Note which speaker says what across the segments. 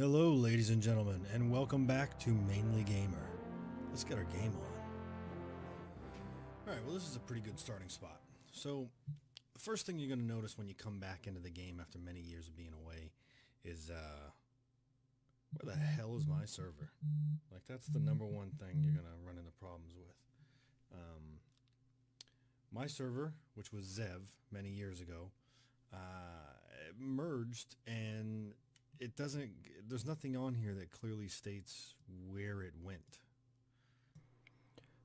Speaker 1: Hello, ladies and gentlemen, and welcome back to Mainly Gamer. Let's get our game on. Alright, well, this is a pretty good starting spot. So, the first thing you're going to notice when you come back into the game after many years of being away is, where the hell is my server? Like, that's the number one thing you're going to run into problems with. My server, which was Zev many years ago, merged, and there's nothing on here that clearly states where it went.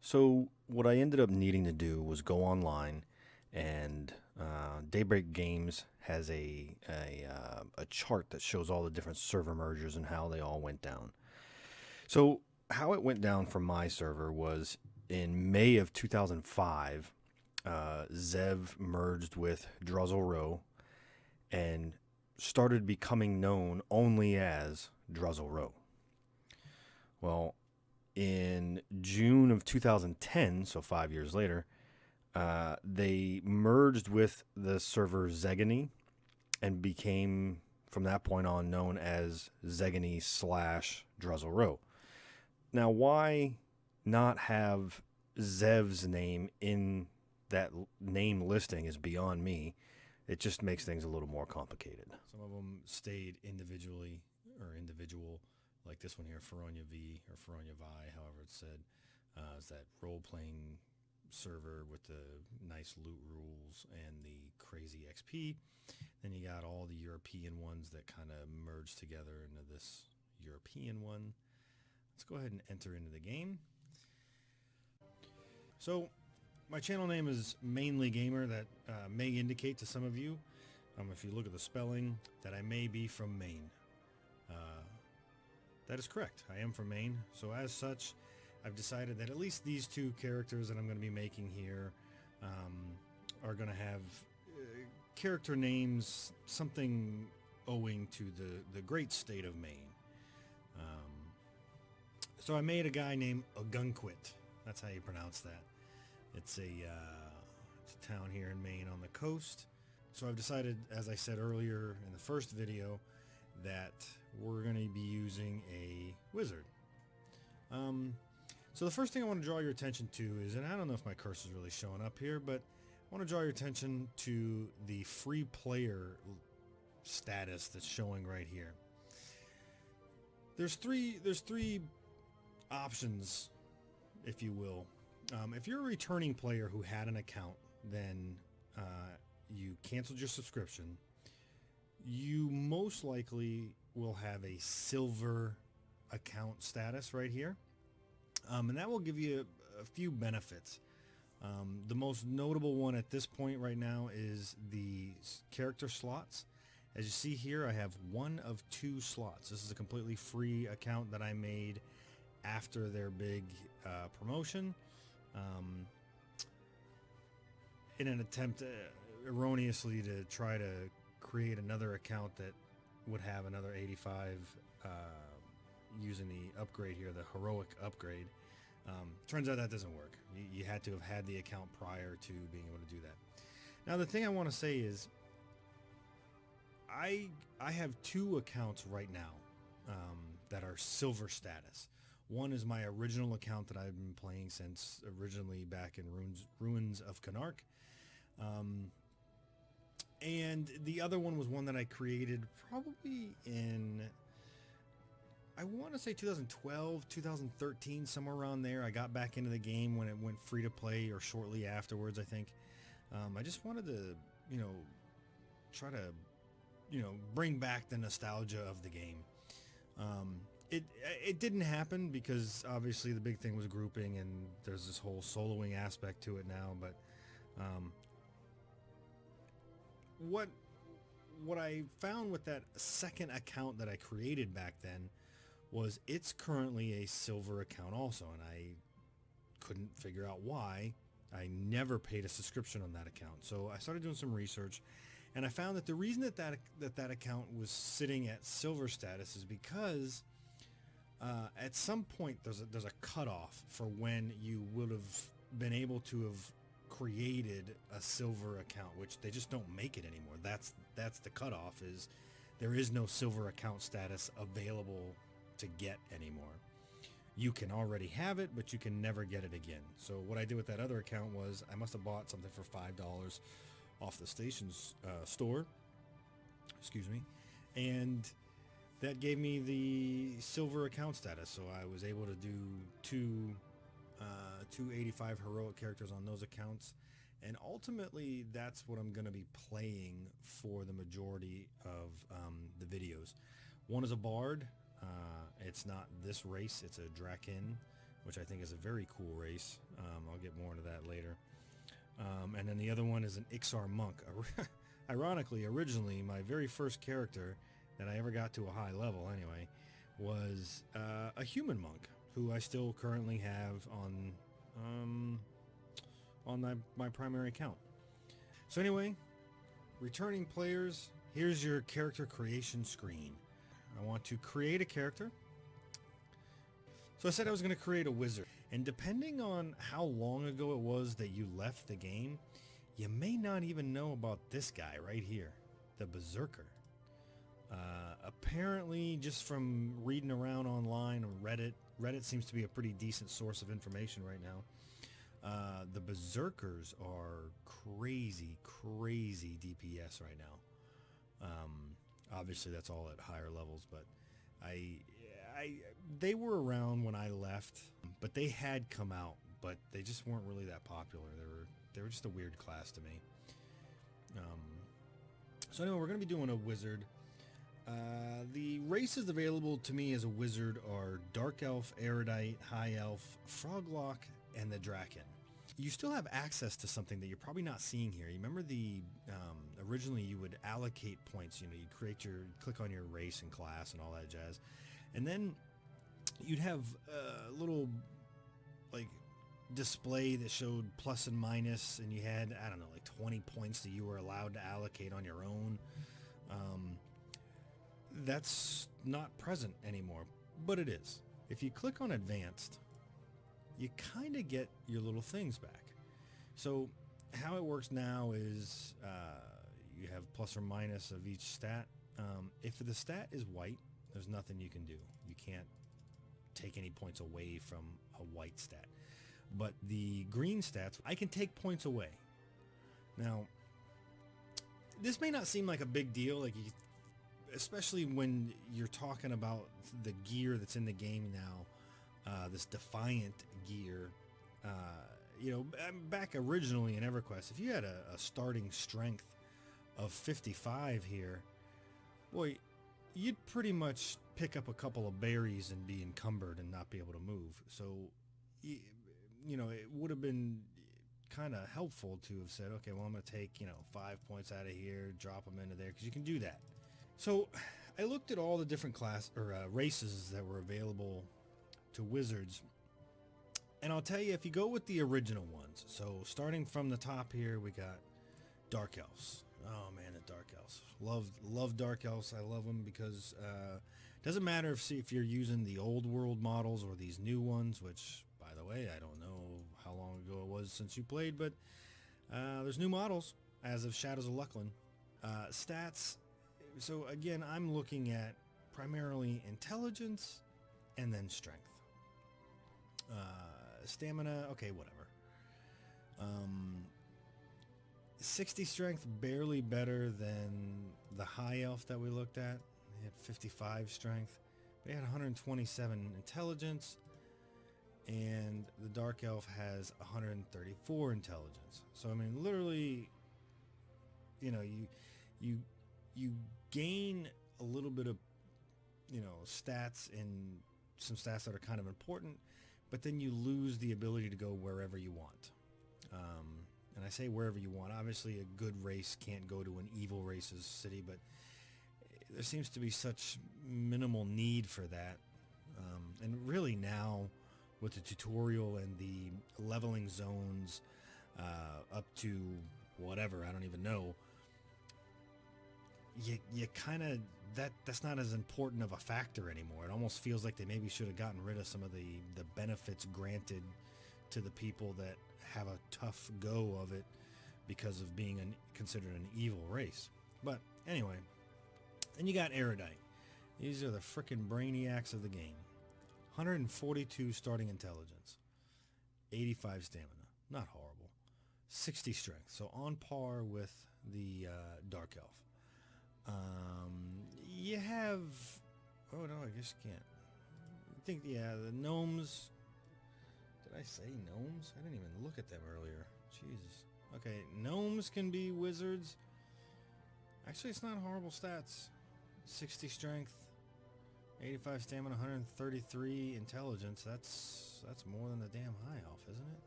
Speaker 1: So what I ended up needing to do was go online, and Daybreak Games has a chart that shows all the different server mergers and how they all went down. So how it went down for my server was in May of 2005, Zev merged with Druzzle Row and started becoming known only as Druzzle Row. Well, in June of 2010, so 5 years later, they merged with the server Zegany and became, from that point on, known as Zegany / Druzzle Row. Now, why not have Zev's name in that name listing is beyond me. It just makes things a little more complicated. Some of them stayed individual, like this one here, Feronia V or Feronia Vi, however it's said. It's that role-playing server with the nice loot rules and the crazy XP. Then you got all the European ones that kind of merge together into this European one. Let's go ahead and enter into the game. So, my channel name is Mainly Gamer. That may indicate to some of you, if you look at the spelling, that I may be from Maine. That is correct. I am from Maine. So as such, I've decided that at least these two characters that I'm going to be making here are going to have character names, something owing to the great state of Maine. So I made a guy named Ogunquit. That's how you pronounce that. It's a town here in Maine on the coast. So I've decided, as I said earlier in the first video, that we're going to be using a wizard. So the first thing I want to draw your attention to is, and I don't know if my cursor's really showing up here, but I want to draw your attention to the free player status that's showing right here. There's three options, if you will. If you're a returning player who had an account, then you canceled your subscription, you most likely will have a silver account status right here. And that will give you a few benefits. The most notable one at this point right now is the character slots. As you see here, I have one of 2 slots. This is a completely free account that I made after their big promotion. In an attempt erroneously to try to create another account that would have another 85 using the upgrade here, the heroic upgrade. Turns out that doesn't work. You had to have had the account prior to being able to do that. Now the thing I want to say is I have 2 accounts right now that are silver status. One is my original account that I've been playing since originally back in Ruins of Canark. And the other one was one that I created probably in, I want to say 2012, 2013, somewhere around there. I got back into the game when it went free to play, or shortly afterwards, I think. I just wanted to, try to, bring back the nostalgia of the game. It didn't happen because obviously the big thing was grouping, and there's this whole soloing aspect to it now. But what I found with that second account that I created back then was it's currently a silver account also, and I couldn't figure out why. I never paid a subscription on that account, so I started doing some research, and I found that the reason that account was sitting at silver status is because at some point there's a cutoff for when you would have been able to have created a silver account, which they just don't make it anymore. That's the cutoff, is there is no silver account status available to get anymore. You can already have it, but you can never get it again. So what I did with that other account was I must have bought something for $5 off the station's store. Excuse me. And that gave me the silver account status. So I was able to do two 85 heroic characters on those accounts. And ultimately, that's what I'm going to be playing for the majority of the videos. One is a bard. It's not this race, it's a Draken, which I think is a very cool race. I'll get more into that later. And then the other one is an Ixar monk. Ironically, originally, my very first character that I ever got to a high level anyway was a human monk, who I still currently have on my primary account. So anyway, returning players, here's your character creation screen. I want to create a character. So I said I was going to create a wizard. And depending on how long ago it was that you left the game, you may not even know about this guy right here, the Berserker. Apparently, just from reading around online on Reddit seems to be a pretty decent source of information right now. The Berserkers are crazy DPS right now. Obviously, that's all at higher levels, but they were around when I left, but they had come out, but they just weren't really that popular. They were just a weird class to me. So anyway, we're going to be doing a wizard. The races available to me as a wizard are Dark Elf, Erudite, High Elf, Froglock, and the Draken. You still have access to something that you're probably not seeing here. You remember originally you would allocate points. You know, you'd click on your race and class and all that jazz, and then you'd have a little like display that showed plus and minus, and you had, I don't know, like 20 points that you were allowed to allocate on your own. That's not present anymore, but it is. If you click on advanced, you kind of get your little things back. So how it works now is you have plus or minus of each stat. If the stat is white, there's nothing you can do. You can't take any points away from a white stat. But the green stats, I can take points away. Now, this may not seem like a big deal, especially when you're talking about the gear that's in the game now, this Defiant gear. Back originally in EverQuest, if you had a starting strength of 55 here, boy, you'd pretty much pick up a couple of berries and be encumbered and not be able to move. So, it would have been kind of helpful to have said, okay, well, I'm going to take, 5 points out of here, drop them into there, because you can do that. So I looked at all the different races that were available to wizards, and I'll tell you, if you go with the original ones, so starting from the top here, we got Dark Elves. Oh man, the Dark Elves. Love Dark Elves. I love them because it doesn't matter if you're using the old world models or these new ones, which, by the way, I don't know how long ago it was since you played, but there's new models as of Shadows of Lucklin. Stats. So again, I'm looking at primarily intelligence and then strength. Stamina, okay, whatever. 60 strength, barely better than the High Elf that we looked at. He had 55 strength, but he had 127 intelligence, and the Dark Elf has 134 intelligence. So I mean, literally, you gain a little bit of, stats, and some stats that are kind of important, but then you lose the ability to go wherever you want. And I say wherever you want. Obviously, a good race can't go to an evil race's city, but there seems to be such minimal need for that. And really now, with the tutorial and the leveling zones up to whatever, I don't even know, you kind of, that's not as important of a factor anymore. It almost feels like they maybe should have gotten rid of some of the benefits granted to the people that have a tough go of it because of being considered an evil race. But anyway, Then you got Erudite. These are the frickin' brainiacs of the game. 142 starting intelligence. 85 stamina. Not horrible. 60 strength. So on par with the Dark Elf. You have... Oh, no, I guess you can't. I think, yeah, the gnomes... Did I say gnomes? I didn't even look at them earlier. Jesus. Okay, gnomes can be wizards. Actually, it's not horrible stats. 60 strength, 85 stamina, 133 intelligence. That's more than the damn high elf, isn't it?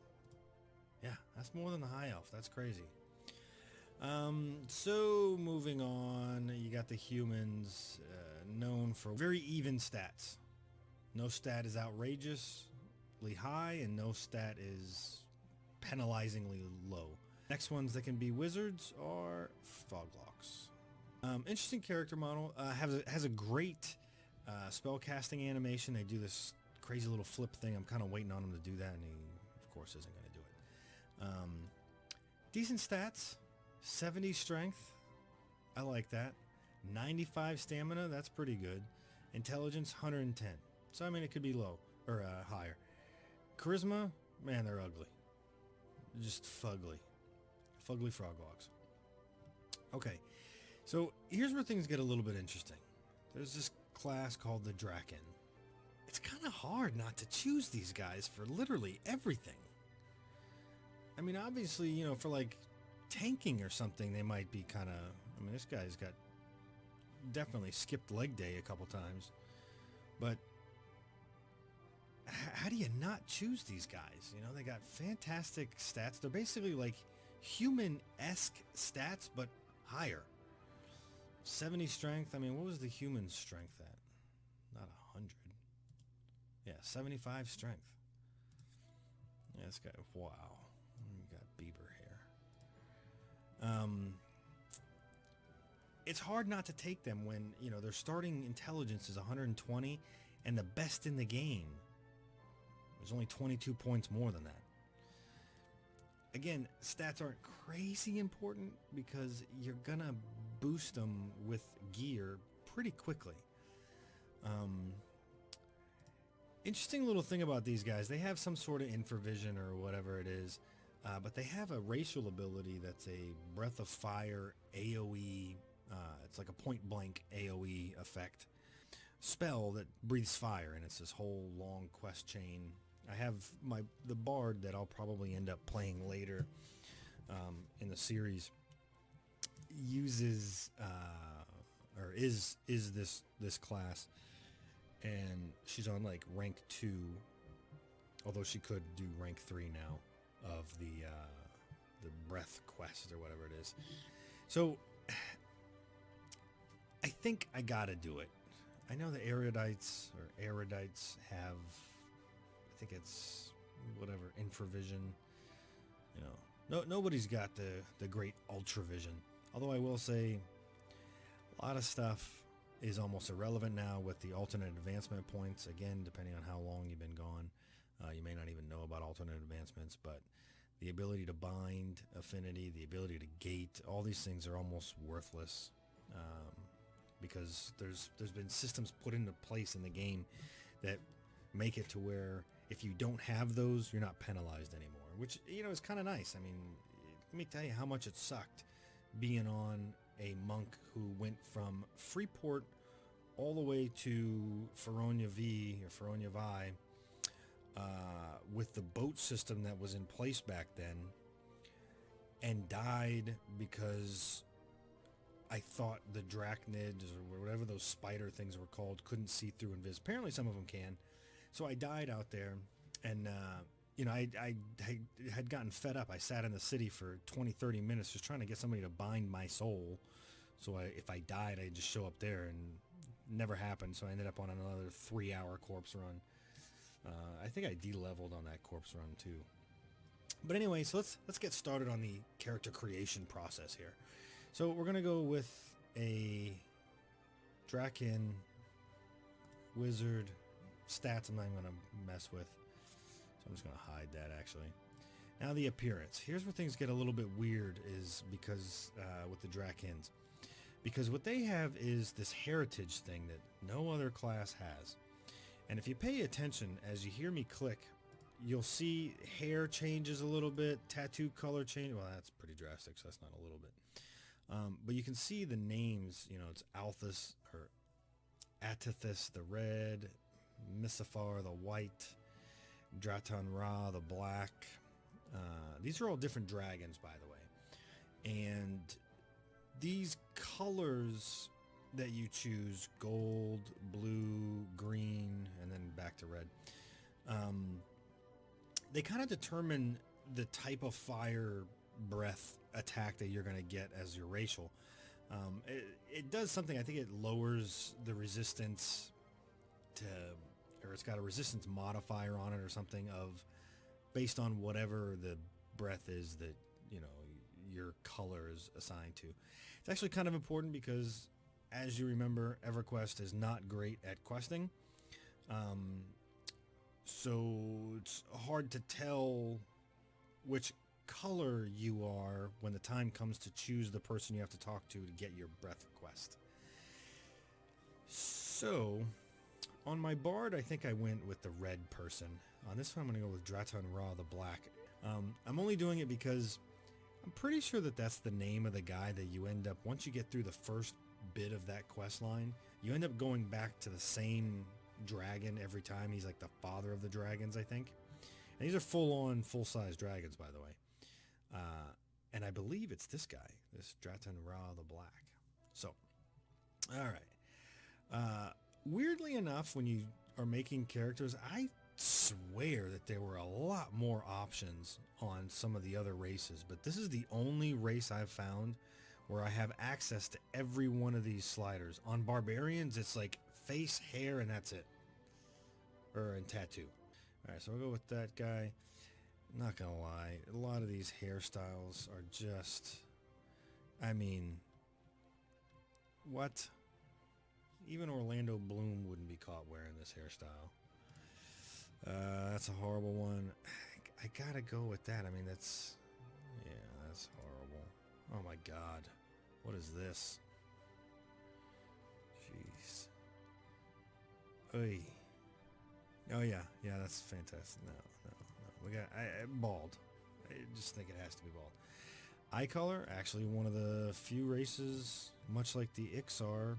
Speaker 1: Yeah, that's more than the high elf. That's crazy. So moving on, you got the humans, known for very even stats. No stat is outrageously high, and no stat is penalizingly low. Next ones that can be wizards are Foglocks. Interesting character model. Has a great spell casting animation. They do this crazy little flip thing. I'm kind of waiting on him to do that, and he, of course, isn't going to do it. Decent stats. 70 strength. I like that. 95 stamina. That's pretty good. Intelligence 110. So I mean, it could be low or higher. Charisma, man, they're ugly. Just fugly. Fugly Froglocks. Okay, so here's where things get a little bit interesting. There's this class called the Draken. It's kind of hard not to choose these guys for literally everything. I mean, obviously, you know, for like tanking or something, they might be kind of... I mean, this guy's got definitely skipped leg day a couple times. But how do you not choose these guys? You know, they got fantastic stats. They're basically like human-esque stats, but higher. 70 strength. I mean, what was the human strength at? Not 100. Yeah, 75 strength. Yeah, this guy, wow. We got Bieber here. It's hard not to take them when, you know, their starting intelligence is 120, and the best in the game. There's only 22 points more than that. Again, stats aren't crazy important because you're gonna boost them with gear pretty quickly. Interesting little thing about these guys, they have some sort of infravision or whatever it is, but they have a racial ability that's a Breath of Fire AoE, it's like a point-blank AoE effect spell that breathes fire, and it's this whole long quest chain. I have the bard that I'll probably end up playing later in the series uses or is this class, and she's on like rank 2, although she could do rank 3 now of the breath quest or whatever it is. So I think I gotta do it. I know the erudites have, I think it's whatever, infravision. You know, nobody's got the great ultravision. Although I will say, a lot of stuff is almost irrelevant now with the alternate advancement points. Again, depending on how long you've been gone, you may not even know about alternate advancements. But the ability to bind affinity, the ability to gate, all these things are almost worthless. Because there's been systems put into place in the game that make it to where if you don't have those, you're not penalized anymore, which, you know, is kind of nice. I mean, let me tell you how much it sucked being on a monk who went from Freeport all the way to Feronia V or Feronia Vi with the boat system that was in place back then, and died because I thought the drachnids or whatever those spider things were called couldn't see through invis. Apparently some of them can. So I died out there, and you know, I had gotten fed up. I sat in the city for 20-30 minutes just trying to get somebody to bind my soul. So if I died, I'd just show up there, and never happened. So I ended up on another 3-hour corpse run. I think I de-leveled on that corpse run too. But anyway, so let's get started on the character creation process here. So we're gonna go with a Draken wizard stats. I'm not even gonna mess with, so I'm just gonna hide that actually. Now the appearance. Here's where things get a little bit weird, is because with the Drakens, because what they have is this heritage thing that no other class has. And if you pay attention, as you hear me click, you'll see hair changes a little bit, tattoo color change. Well, that's pretty drastic, so that's not a little bit. But you can see the names, you know, it's Althus or Atithus, the red, Misafar, the white, Dratan Ra, the black. These are all different dragons, by the way. And these colors that you choose, gold, blue, green, and then back to red, they kind of determine the type of fire breath attack that you're going to get as your racial. It does something, I think it lowers the resistance to, or it's got a resistance modifier on it or something of, based on whatever the breath is that, you know, your color is assigned to. It's actually kind of important because, as you remember, EverQuest is not great at questing. So it's hard to tell which color you are when the time comes to choose the person you have to talk to get your breath quest. So on my bard, I think I went with the red person. On this one, I'm going to go with Dratan Ra, the black. I'm only doing it because I'm pretty sure that that's the name of the guy that you end up, once you get through the first bit of that quest line, you end up going back to the same dragon every time. He's like the father of the dragons, I think. And these are full-on, full-size dragons, by the way. And I believe it's this guy, this Dratan Ra the Black. So, all right. Weirdly enough, when you are making characters, I swear that there were a lot more options on some of the other races, but this is the only race I've found where I have access to every one of these sliders. On barbarians, it's like face, hair, and that's it. And tattoo. All right, so we'll go with that guy. Not gonna lie, a lot of these hairstyles are just, I mean, what? Even Orlando Bloom wouldn't be caught wearing this hairstyle. That's a horrible one. I gotta go with that. I mean, that's horrible. Oh my God. What is this? Jeez. Oy. Oh yeah, that's fantastic. No. We got bald. I just think it has to be bald. Eye color, actually one of the few races, much like the Ixar,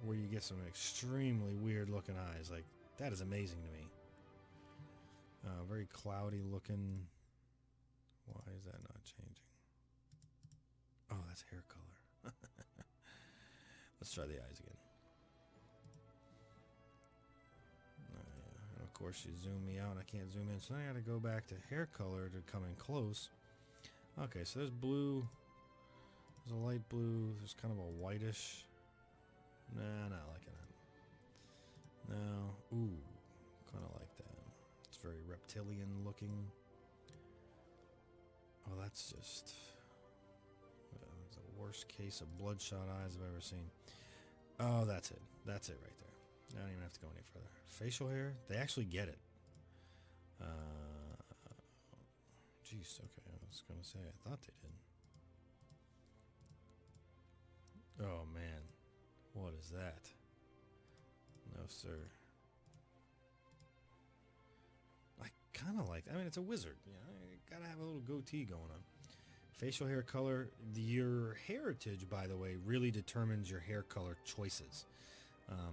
Speaker 1: where you get some extremely weird looking eyes. Like, that is amazing to me. Very cloudy looking. Why is that not changing? Oh, that's hair color. Let's try the eyes again. Of course, you zoom me out, I can't zoom in, so I gotta go back to hair color to come in close. Okay, so there's blue, there's a light blue, there's kind of a whitish. Nah, not liking that. No, ooh, kind of like that. It's very reptilian looking. Oh, that's just, it's the worst case of bloodshot eyes I've ever seen. Oh, that's it right there. I don't even have to go any further. Facial hair, they actually get it. Jeez, okay, I was gonna say, I thought they did. Oh man, what is that? No sir. I kind of like, I mean, it's a wizard, you know, you gotta have a little goatee going on. Facial hair color, your heritage, by the way, really determines your hair color choices.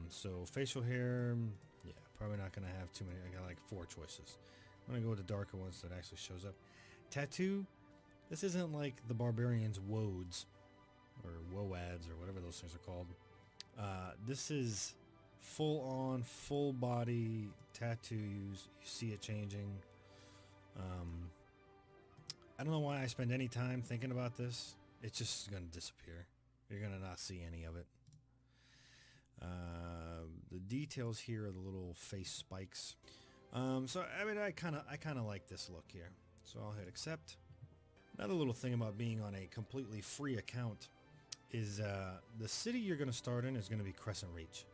Speaker 1: So facial hair, yeah, probably not going to have too many. I got like 4 choices. I'm going to go with the darker ones that actually shows up. Tattoo, this isn't like the Barbarians' woads or woads or whatever those things are called. This is full on, full body tattoos. You see it changing. I don't know why I spend any time thinking about this. It's just going to disappear. You're going to not see any of it. The details here are the little face spikes. So I mean, I kind of like this look here. So I'll hit accept. Another little thing about being on a completely free account is the city you're going to start in is going to be Crescent Reach.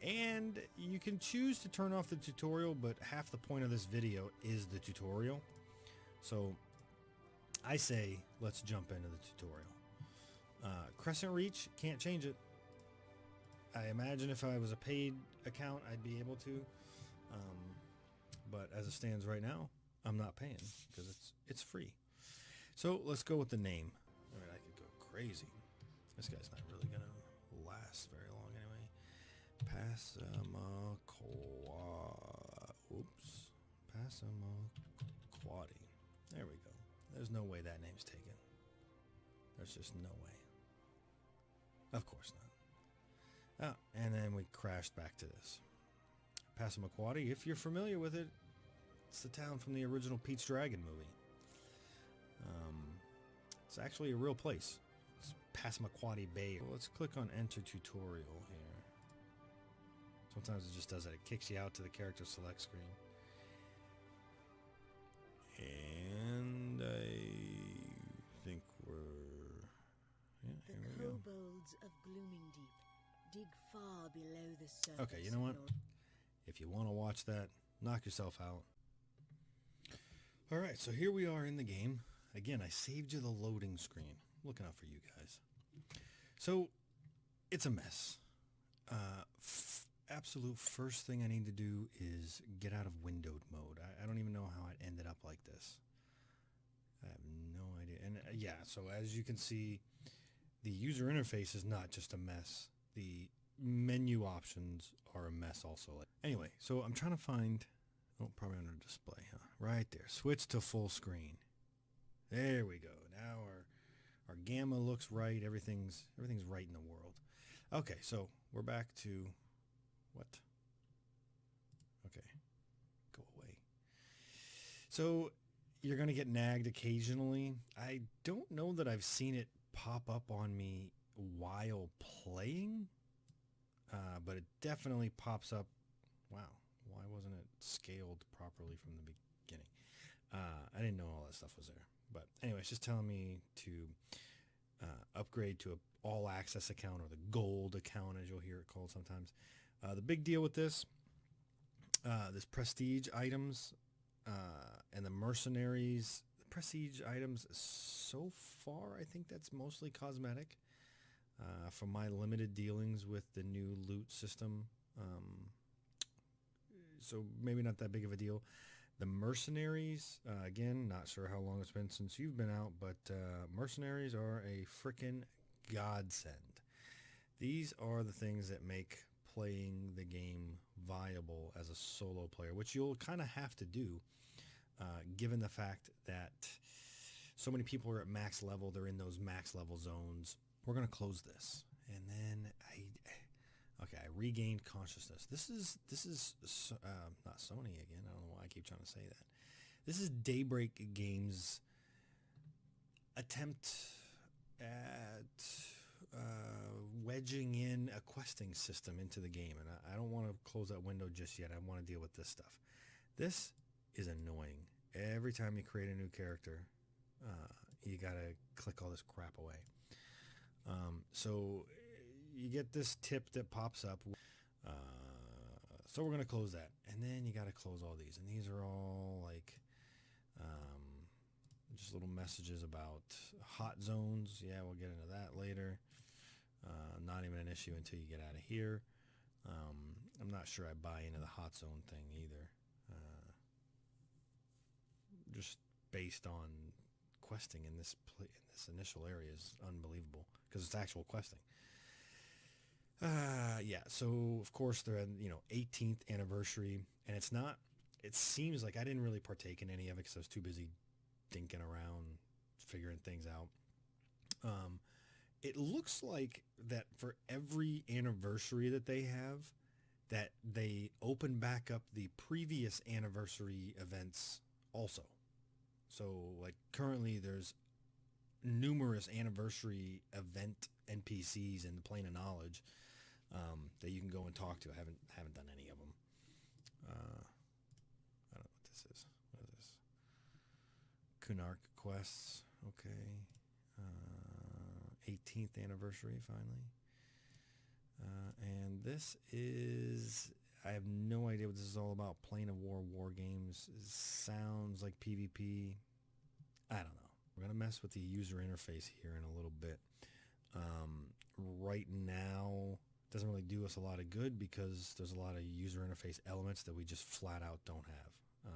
Speaker 1: And you can choose to turn off the tutorial, but half the point of this video is the tutorial. So I say let's jump into the tutorial. Crescent Reach, can't change it. I imagine if I was a paid account, I'd be able to. But as it stands right now, I'm not paying because it's free. So let's go with the name. I mean, I could go crazy. This guy's not really gonna last very long anyway. Passamaquoddy. There we go. There's no way that name's taken. There's just no way. Of course not. Oh, and then we crashed back to this. Passamaquoddy, if you're familiar with it, it's the town from the original Pete's Dragon movie. It's actually a real place. It's Passamaquoddy Bay. Well, let's click on Enter Tutorial here. Sometimes it just does that. It kicks you out to the character select screen. And I think we're... Yeah, here we go.
Speaker 2: The kobolds of Glooming Deep dig far below the surface.
Speaker 1: Okay, you know what? If you want to watch that, knock yourself out. Alright, so here we are in the game. Again, I saved you the loading screen. Looking out for you guys. So, it's a mess. Absolute first thing I need to do is get out of windowed mode. I don't even know how it ended up like this. I have no idea. And yeah, so as you can see, the user interface is not just a mess. The menu options are a mess also. Anyway, so I'm trying to find... Oh, probably under display, huh? Right there. Switch to full screen. There we go. Now our gamma looks right. Everything's right in the world. Okay, so we're back to... What? Okay. Go away. So you're going to get nagged occasionally. I don't know that I've seen it pop up on me while playing, but it definitely pops up. Wow. Why wasn't it scaled properly from the beginning? I didn't know all that stuff was there. But anyway, it's just telling me to upgrade to an all-access account or the gold account, as you'll hear it called sometimes. The big deal with this prestige items and the mercenaries, the prestige items, so far, I think that's mostly cosmetic. From my limited dealings with the new loot system, so maybe not that big of a deal. The mercenaries, again, not sure how long it's been since you've been out, but mercenaries are a frickin' godsend. These are the things that make playing the game viable as a solo player, which you'll kind of have to do, given the fact that so many people are at max level. They're in those max level zones. We're going to close this. And then I regained consciousness. This is not Sony again. I don't know why I keep trying to say that. This is Daybreak Games' attempt at wedging in a questing system into the game. And I don't want to close that window just yet. I want to deal with this stuff. This is annoying. Every time you create a new character, you got to click all this crap away. So you get this tip that pops up. So we're going to close that. And then you got to close all these. And these are all like just little messages about hot zones. Yeah, we'll get into that later. Not even an issue until you get out of here. I'm not sure I buy into the hot zone thing either. Just based on questing in this initial area is unbelievable because it's actual questing. Yeah, so of course they're at 18th anniversary, and it's not. It seems like I didn't really partake in any of it because I was too busy dinking around, figuring things out. It looks like that for every anniversary that they have, that they open back up the previous anniversary events also. So like currently there's numerous anniversary event NPCs in the Plane of Knowledge that you can go and talk to. I haven't done any of them. I don't know what this is. What is this? Kunark quests. Okay. 18th anniversary finally. And this is, I have no idea what this is all about. Plane of War games. It sounds like PvP. I don't know. We're going to mess with the user interface here in a little bit. Right now, doesn't really do us a lot of good because there's a lot of user interface elements that we just flat out don't have.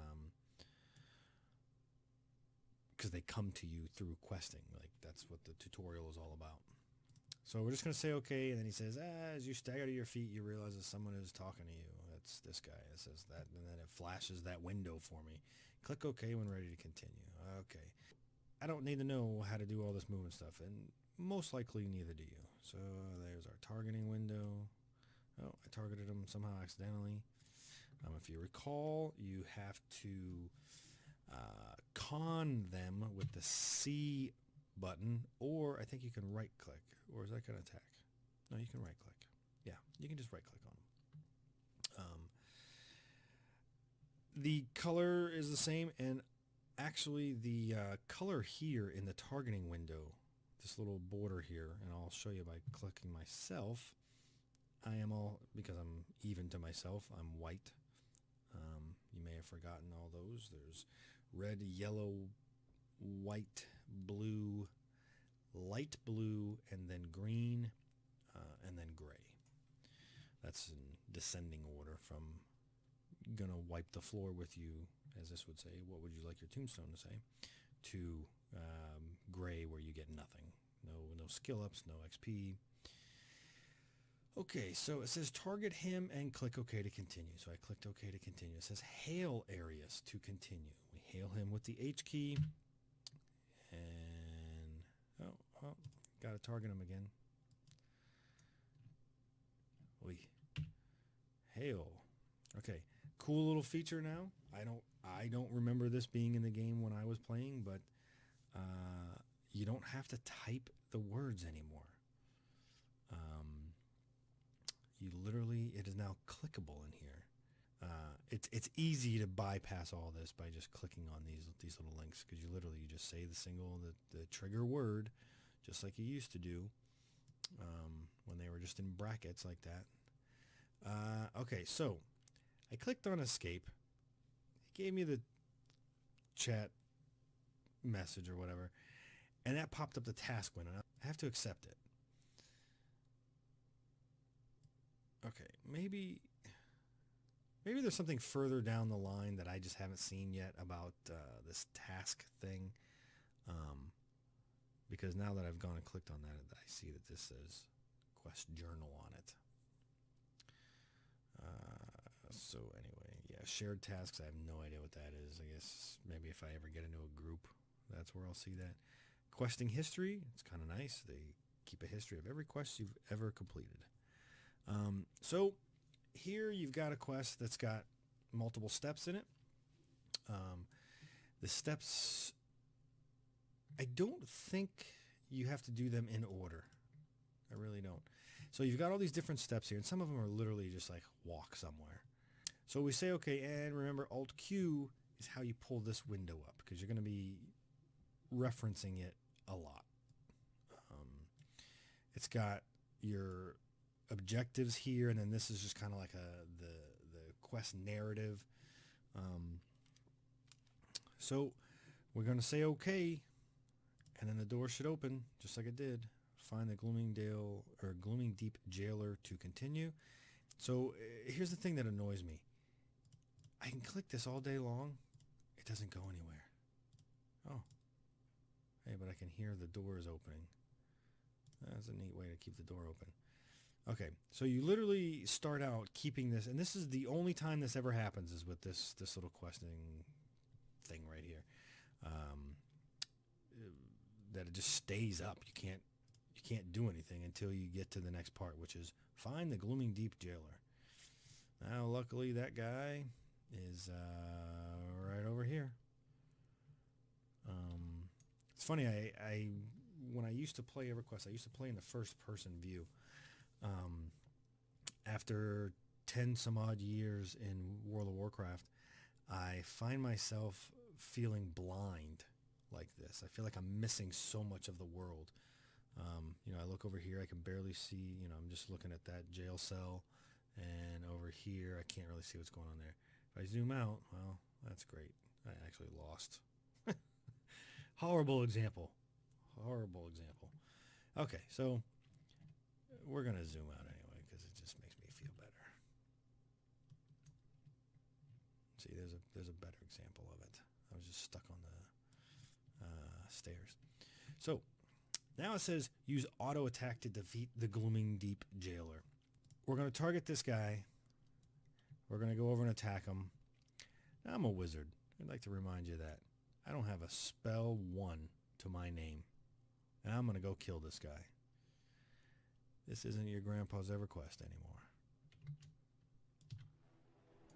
Speaker 1: Because they come to you through questing. Like, that's what the tutorial is all about. So we're just going to say okay, and then he says, as you stagger to your feet, you realize that someone is talking to you. That's this guy. It says that, and then it flashes that window for me. Click OK when ready to continue. Okay. I don't need to know how to do all this movement stuff, and most likely neither do you. So there's our targeting window. Oh, I targeted him somehow accidentally. If you recall, you have to con them with the C button, or I think you can right click, or is that going to attack? No, you can right click. Yeah, you can just right click on them. The color is the same, and actually the color here in the targeting window, this little border here, and I'll show you by clicking myself, I am all, because I'm even to myself, I'm white. You may have forgotten all those. There's red, yellow, white, blue, light blue, and then green, and then gray. That's in descending order from gonna wipe the floor with you, as this would say, what would you like your tombstone to say, to gray, where you get nothing. No skill ups, no XP. Okay, so it says target him and click OK to continue. So I clicked OK to continue. It says hail areas to continue. We hail him with the H key. And, oh, got to target him again. We hail. Okay, cool little feature now. I don't remember this being in the game when I was playing, but you don't have to type the words anymore. You literally, it is now clickable in here. It's easy to bypass all this by just clicking on these little links, because you just say the trigger word, just like you used to do when they were just in brackets like that. Okay, so I clicked on escape. It gave me the chat message or whatever, and that popped up the task window. I have to accept it. Okay, maybe there's something further down the line that I just haven't seen yet about this task thing. Because now that I've gone and clicked on that, I see that this says Quest Journal on it. So anyway, yeah, shared tasks, I have no idea what that is. I guess maybe if I ever get into a group, that's where I'll see that. Questing history, it's kind of nice. They keep a history of every quest you've ever completed. So here you've got a quest that's got multiple steps in it. The steps, I don't think you have to do them in order. I really don't. So you've got all these different steps here, and some of them are literally just like walk somewhere. So we say, okay, and remember Alt-Q is how you pull this window up, because you're going to be referencing it a lot. It's got your objectives here, and then this is just kind of like the quest narrative. So we're going to say okay, and then the door should open just like it did. Find the Glooming Deep Jailer to continue. So here's the thing that annoys me. I can click this all day long. It doesn't go anywhere. Oh. Hey, but I can hear the door is opening. That's a neat way to keep the door open. Okay, so you literally start out keeping this, and this is the only time this ever happens is with this little questing thing right here. That it just stays up. You can't do anything until you get to the next part, which is find the Glooming Deep Jailer. Now, luckily, that guy is right over here. It's funny. When I used to play EverQuest, I used to play in the first-person view. After 10 some odd years in World of Warcraft, I find myself feeling blind like this. I feel like I'm missing so much of the world. I look over here, I can barely see, I'm just looking at that jail cell, and over here, I can't really see what's going on there. If I zoom out, well, that's great. I actually lost. Horrible example. Okay, so we're going to zoom out anyway because it just makes me feel better. See, there's a better example of it. I was just stuck on the stairs. So now it says use auto attack to defeat the Glooming Deep Jailer. We're going to target this guy. We're going to go over and attack him. Now, I'm a wizard. I'd like to remind you that I don't have a spell 1 to my name. And I'm going to go kill this guy. This isn't your grandpa's EverQuest anymore.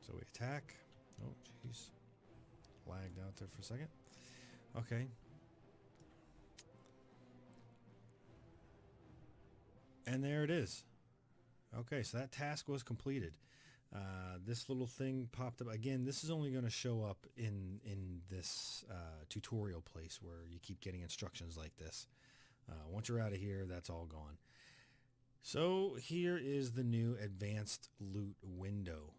Speaker 1: So we attack. Oh, jeez. Lagged out there for a second. Okay. And there it is. Okay, so that task was completed. This little thing popped up. Again, this is only going to show up in this tutorial place where you keep getting instructions like this. Once you're out of here, that's all gone. So here is the new advanced loot window.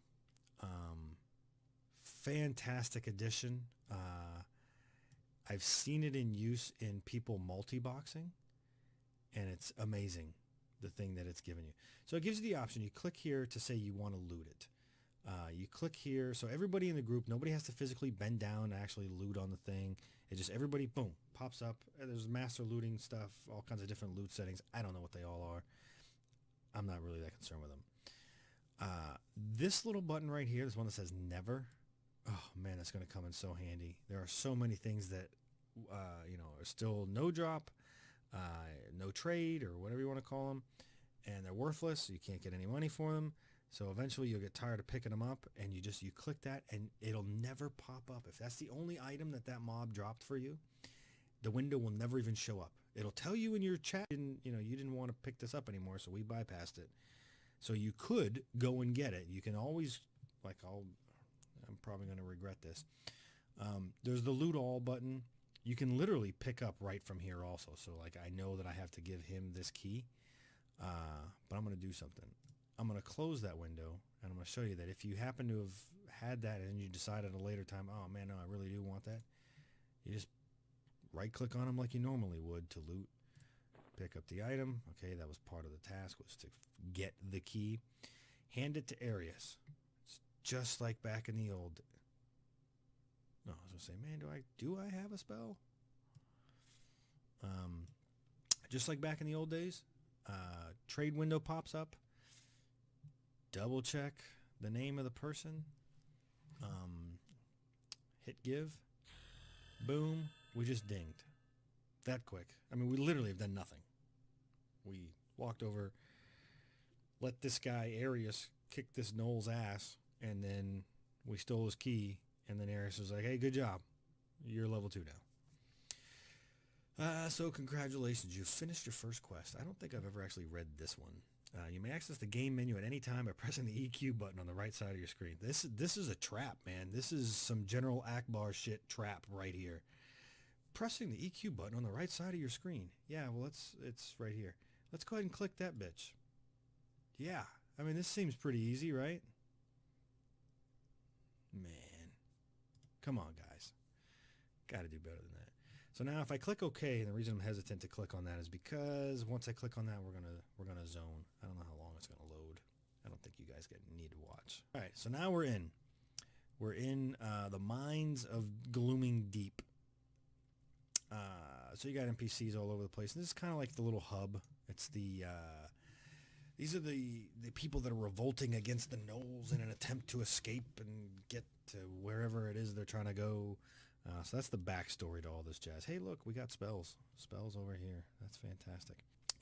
Speaker 1: Fantastic addition. I've seen it in use in people multi-boxing, and it's amazing, the thing that it's given you. So it gives you the option. You click here to say you want to loot it. You click here, so everybody in the group, nobody has to physically bend down to actually loot on the thing. It just, everybody, boom, pops up. There's master looting stuff, all kinds of different loot settings. I don't know what they all are. I'm not really that concerned with them. This little button right here, this one that says never, oh man, that's going to come in so handy. There are so many things that, are still no drop, no trade, or whatever you want to call them, and they're worthless. You can't get any money for them. So eventually you'll get tired of picking them up, and you click that, and it'll never pop up. If that's the only item that mob dropped for you, the window will never even show up. It'll tell you in your chat, you didn't want to pick this up anymore, so we bypassed it. So you could go and get it. You can always, I'm probably going to regret this. There's the loot all button. You can literally pick up right from here also. So I know that I have to give him this key, but I'm going to do something. I'm going to close that window, and I'm going to show you that if you happen to have had that and you decide at a later time, oh man, no, I really do want that, you just right click on them like you normally would to loot, pick up the item. Okay, that was part of the task, was to get the key, hand it to Arius. It's just like back in the old, no, I was going to say, man, do I have a spell? Just like back in the old days, trade window pops up. Double check the name of the person. Hit give. Boom. We just dinged. That quick. I mean, we literally have done nothing. We walked over, let this guy, Arius, kick this Noel's ass, and then we stole his key, and then Arius was like, hey, good job. You're level 2 now. So congratulations. You've finished your first quest. I don't think I've ever actually read this one. You may access the game menu at any time by pressing the EQ button on the right side of your screen. This is a trap, man. This is some General Akbar shit trap right here. Pressing the EQ button on the right side of your screen. Yeah, well, it's right here. Let's go ahead and click that bitch. Yeah, I mean, this seems pretty easy, right? Man, come on, guys. Got to do better than that. So now if I click OK, and the reason I'm hesitant to click on that is because once I click on that, we're gonna zone. I don't know how long it's gonna load. I don't think you guys need to watch. All right, so now we're in. We're in the mines of Glooming Deep. So you got NPCs all over the place. And this is kind of like the little hub. It's these are the people that are revolting against the gnolls in an attempt to escape and get to wherever it is they're trying to go. So that's the backstory to all this jazz. Hey, look, we got spells. Spells over here. That's fantastic.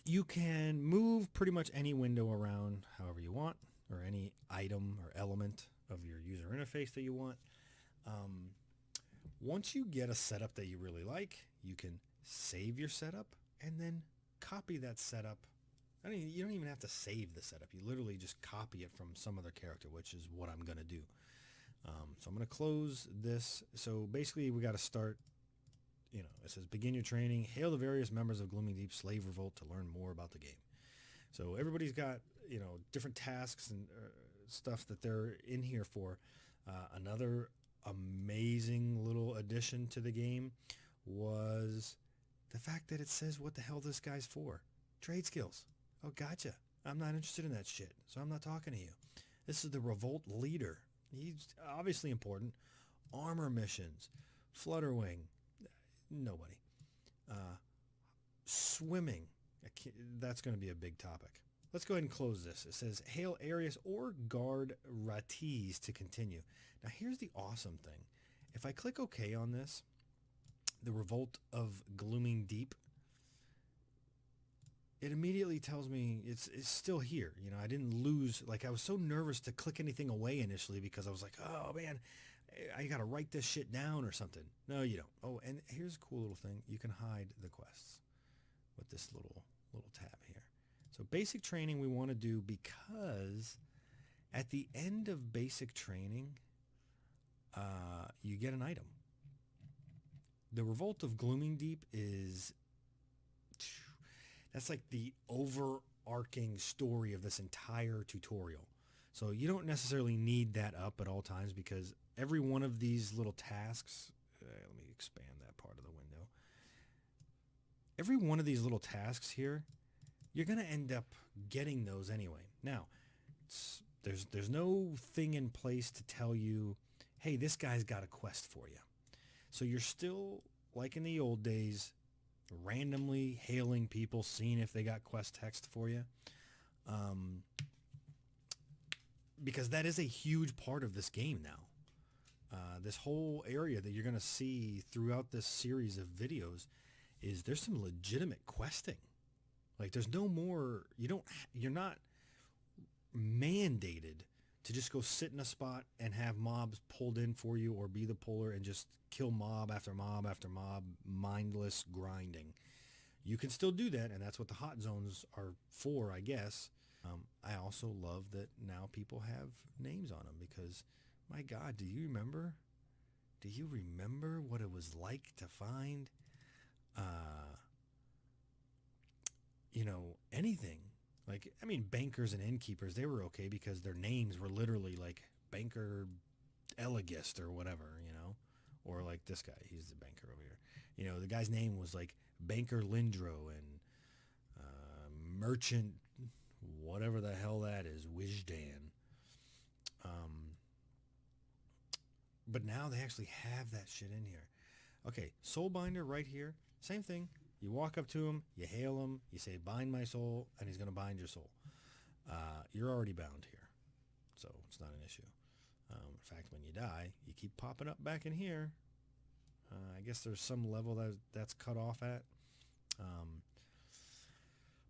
Speaker 1: You can move pretty much any window around however you want, or any item or element of your user interface that you want. Once you get a setup that you really like, you can save your setup and then copy that setup. You don't even have to save the setup. You literally just copy it from some other character, which is what I'm going to do. So I'm going to close this. So basically we got to start, it says begin your training, hail the various members of Glooming Deep Slave Revolt to learn more about the game. So everybody's got, different tasks and stuff that they're in here for. Another amazing little addition to the game was the fact that it says what the hell this guy's for. Trade skills. Oh, gotcha. I'm not interested in that shit, so I'm not talking to you. This is the revolt leader. He's obviously important. Armor missions. Flutterwing. Nobody. Swimming. That's going to be a big topic. Let's go ahead and close this. It says, hail Arius or guard Ratis to continue. Now, here's the awesome thing. If I click OK on this, the Revolt of Glooming Deep, it immediately tells me it's still here. You know, I didn't lose. Like, I was so nervous to click anything away initially because I was like, oh, man, I got to write this shit down or something. No, you don't. Oh, and here's a cool little thing. You can hide the quests with this little tab here. So basic training we want to do because at the end of basic training, you get an item. The Revolt of Glooming Deep that's like the overarching story of this entire tutorial. So you don't necessarily need that up at all times because every one of these little tasks, let me expand that part of the window. Every one of these little tasks here, you're going to end up getting those anyway. Now, there's no thing in place to tell you, hey, this guy's got a quest for you. So you're still, like in the old days, randomly hailing people, seeing if they got quest text for you. Because that is a huge part of this game now. This whole area that you're going to see throughout this series of videos is there's some legitimate questing. Like there's no more, you're not mandated to just go sit in a spot and have mobs pulled in for you or be the puller and just kill mob after mob after mob, mindless grinding. You can still do that, and that's what the hot zones are for, I guess. I also love that now people have names on them because, my God, do you remember? Do you remember what it was like to find, anything? Like, I mean, bankers and innkeepers, they were okay because their names were literally like Banker Elegist or whatever, or like this guy, he's the banker over here. The guy's name was like Banker Lindro and Merchant, whatever the hell that is, Wijdan. But now they actually have that shit in here. Okay, Soulbinder right here, same thing. You walk up to him, you hail him, you say, bind my soul, and he's going to bind your soul. You're already bound here, so it's not an issue. In fact, when you die, you keep popping up back in here. I guess there's some level that's cut off at.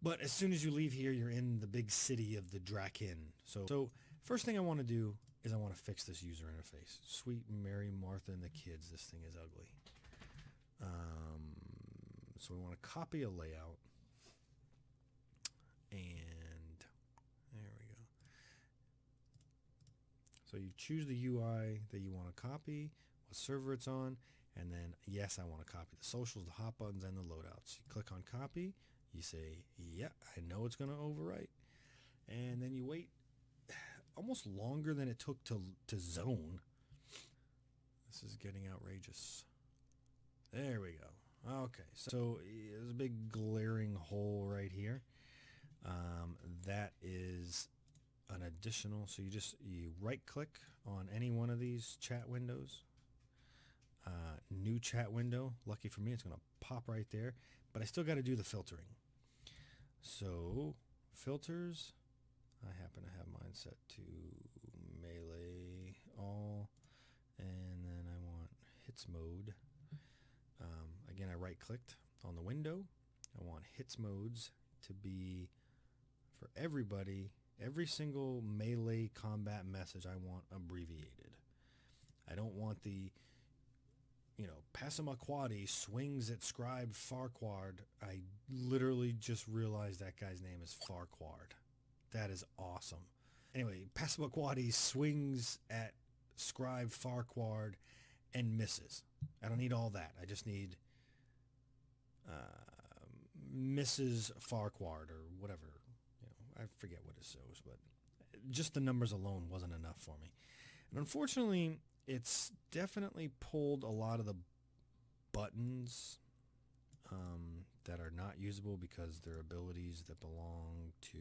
Speaker 1: But as soon as you leave here, you're in the big city of the Draken. So first thing I want to do is I want to fix this user interface. Sweet Mary, Martha, and the kids. This thing is ugly. So we want to copy a layout. And there we go. So you choose the UI that you want to copy, what server it's on, and then, yes, I want to copy the socials, the hot buttons, and the loadouts. You click on copy. You say, yeah, I know it's going to overwrite. And then you wait almost longer than it took to zone. This is getting outrageous. There we go. Okay, so there's a big glaring hole right here. That is an additional, so you right click on any one of these chat windows. New chat window. Lucky for me, it's going to pop right there. But I still got to do the filtering. So filters, I happen to have mine set to melee all, and then I want hits mode. Again, I right clicked on the window. I want hits modes to be for everybody. Every single melee combat message I want abbreviated. I don't want the Passamaquoddy swings at Scribe Farquhar. I literally just realized that guy's name is Farquhar. That is awesome. Anyway, Passamaquoddy swings at Scribe Farquhar and misses. I don't need all that. I just need Mrs. Farquhar or whatever. I forget what it shows, but just the numbers alone wasn't enough for me. And unfortunately, it's definitely pulled a lot of the buttons that are not usable because they're abilities that belong to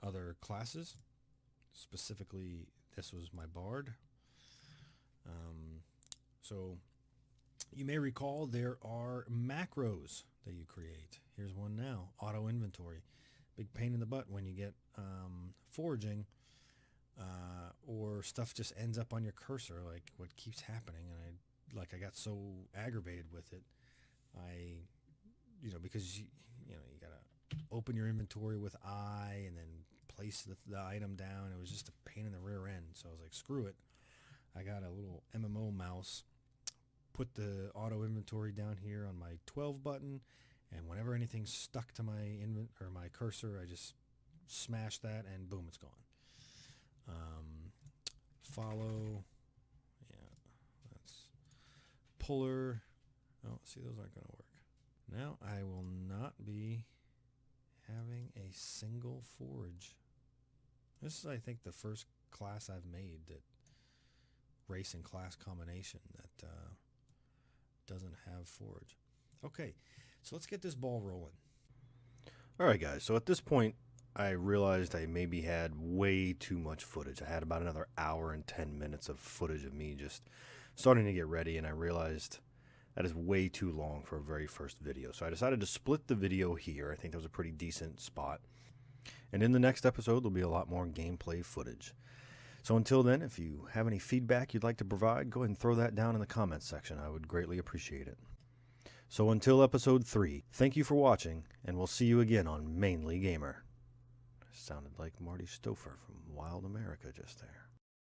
Speaker 1: other classes. Specifically, this was my bard. So you may recall there are macros that you create. Here's one now, auto inventory. Big pain in the butt when you get foraging or stuff just ends up on your cursor, like what keeps happening. And I got so aggravated with it. Because you gotta open your inventory with I and then place the item down. It was just a pain in the rear end. So I was like, screw it. I got a little MMO mouse, put the auto inventory down here on my 12 button, and whenever anything's stuck to my my cursor, I just smash that and boom, it's gone. Follow, yeah, that's puller. Oh, see, those aren't going to work. Now I will not be having a single forage. This is, I think, the first class I've made that race and class combination that doesn't have forage. Okay, so let's get this ball rolling. All right, guys. So at this point, I realized I maybe had way too much footage. I had about another hour and 10 minutes of footage of me just starting to get ready, and I realized that is way too long for a very first video. So I decided to split the video here. I think that was a pretty decent spot. And in the next episode, there'll be a lot more gameplay footage. So until then, if you have any feedback you'd like to provide, go ahead and throw that down in the comments section. I would greatly appreciate it. So until episode 3, thank you for watching, and we'll see you again on Mainly Gamer. Sounded like Marty Stouffer from Wild America just there.